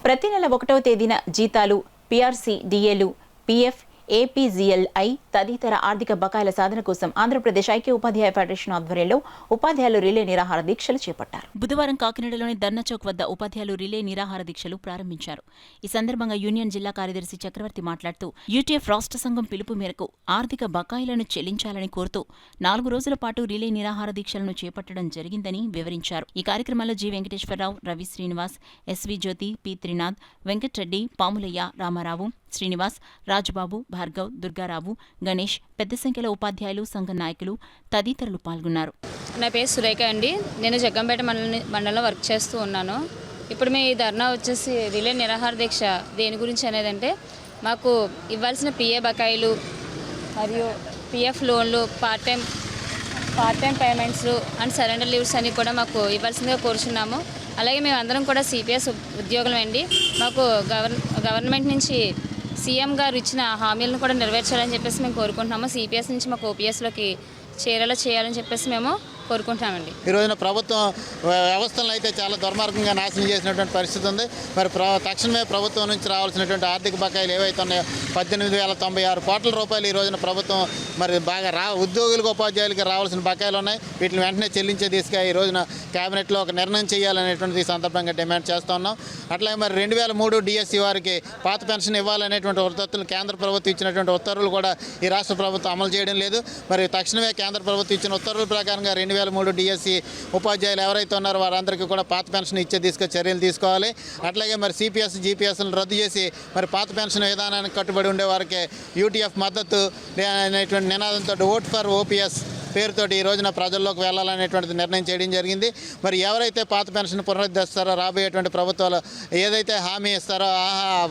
ప్రతి నెల 1వ తేదీన జీతాలు, పీఆర్సీ, డిఏలు, పీఎఫ్, ఏపీజీఎల్ఐ తదితర ఆర్థిక బకాయిల సాధన కోసం ఆంధ్రప్రదేశ్ ఐక్య ఉపాధ్యాయ ఫెడరేషన్ ఆధ్వర్యంలో ఉపాధ్యాయులు రిలే నిరాహార దీక్షలు చేపట్టారు. బుధవారం కాకినాడలోని ధర్నా చౌక్ వద్ద ఉపాధ్యాయులు రిలే నిరాహార దీక్షలు ప్రారంభించారు. ఈ సందర్భంగా యూనియన్ జిల్లా కార్యదర్శి చక్రవర్తి మాట్లాడుతూ యూటీఎఫ్ రాష్ట్ర సంఘం పిలుపు మేరకు ఆర్థిక బకాయిలను చెల్లించాలని కోరుతూ 4 రోజుల పాటు రిలే నిరాహార దీక్షలను చేపట్టడం జరిగిందని వివరించారు. ఈ కార్యక్రమంలో జి వెంకటేశ్వరరావు, రవి శ్రీనివాస్, ఎస్వి జ్యోతి, పి త్రినాథ్, వెంకటరెడ్డి, పాములయ్య, రామారావు, శ్రీనివాస్, రాజుబాబు, భార్గవ్, దుర్గారావు, గణేష్, పెద్ద సంఖ్యలో ఉపాధ్యాయులు, సంఘ నాయకులు తదితరులు పాల్గొన్నారు. నా పేరు సురేఖ అండి. నేను జగ్గంపేట మండలంలో వర్క్ చేస్తూ ఉన్నాను. ఇప్పుడు మీ ధర్నా వచ్చేసి రిలే నిరాహార దీక్ష దేని గురించి అనేదంటే, మాకు ఇవ్వాల్సిన పిఏ బకాయిలు మరియు పిఎఫ్ లోన్లు, part time payments and surrender leaves అన్ని కూడా మాకు ఇవ్వాల్సిందిగా కోరుచున్నాము. అలాగే మేము అందరం కూడా సిపిఎస్ ఉద్యోగులం అండి. మాకు గవర్నమెంట్ నుంచి సీఎం గారు ఇచ్చిన హామీలను కూడా నెరవేర్చాలని చెప్పేసి మేము కోరుకుంటున్నాము. సిపిఎస్ నుంచి మాకు ఓపీఎస్లోకి చేరేలా చేయాలని చెప్పేసి మేము కోరుకుంటామండి. ఈ రోజున ప్రభుత్వం వ్యవస్థలను అయితే చాలా దుర్మార్గంగా నాశనం చేసినటువంటి పరిస్థితి ఉంది. మరి తక్షణమే ప్రభుత్వం నుంచి రావాల్సినటువంటి ఆర్థిక బకాయిలు ఏవైతే ఉన్నాయో 18,096 కోట్ల రూపాయలు ఈ రోజున ప్రభుత్వం మరి బాగా ఉద్యోగులకు, ఉపాధ్యాయులకి రావాల్సిన బకాయిలు ఉన్నాయి. వీటిని వెంటనే చెల్లించే దిశగా ఈ రోజున కేబినెట్లో ఒక నిర్ణయం చేయాలనేటువంటిది ఈ సందర్భంగా డిమాండ్ చేస్తూ ఉన్నాం. అట్లాగే మరి 2003 డిఎస్సి వారికి పాత పెన్షన్ ఇవ్వాలనేటువంటి ఉత్తర్వులు కేంద్ర ప్రభుత్వం ఇచ్చినటువంటి ఉత్తర్వులు కూడా ఈ రాష్ట్ర ప్రభుత్వం అమలు చేయడం లేదు. మరి తక్షణమే కేంద్ర ప్రభుత్వం ఇచ్చిన ఉత్తర్వుల ప్రకారంగా 2003 డిఎస్సి ఉపాధ్యాయులు ఎవరైతే ఉన్నారో వారందరికీ కూడా పాత పెన్షన్ ఇచ్చే దిశగా చర్యలు తీసుకోవాలి. అట్లాగే మరి సిపిఎస్, జీపీఎస్లను రద్దు చేసి మరి పాత పెన్షన్ విధానానికి కట్టుబడి ఉండే వారికి యూటీఎఫ్ మద్దతు అనేటువంటి నినాదంతో ఓట్ ఫర్ ఓపీఎస్ పేరుతోటి ఈ రోజున ప్రజల్లోకి వెళ్ళాలనేటువంటిది నిర్ణయం చేయడం జరిగింది. మరి ఎవరైతే పాత పెన్షన్ పునరుద్ధరిస్తారో రాబోయేటువంటి ప్రభుత్వాలు ఏదైతే హామీ ఇస్తారో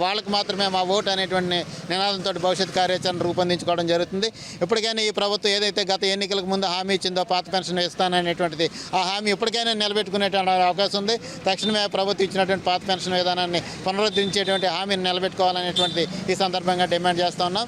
వాళ్ళకి మాత్రమే మా ఓటు అనేటువంటి నినాదంతో భవిష్యత్ కార్యాచరణ రూపొందించుకోవడం జరుగుతుంది. ఇప్పటికైనా ఈ ప్రభుత్వం ఏదైతే గత ఎన్నికలకు ముందు హామీ ఇచ్చిందో పాత పెన్షన్ ఇస్తాననేటువంటిది ఆ హామీ ఇప్పటికైనా నిలబెట్టుకునేటువంటి అవకాశం ఉంది. తక్షణమే ప్రభుత్వం ఇచ్చినటువంటి పాత పెన్షన్ విధానాన్ని పునరుద్ధరించేటువంటి హామీని నిలబెట్టుకోవాలనేటువంటిది ఈ సందర్భంగా డిమాండ్ చేస్తూ ఉన్నాం.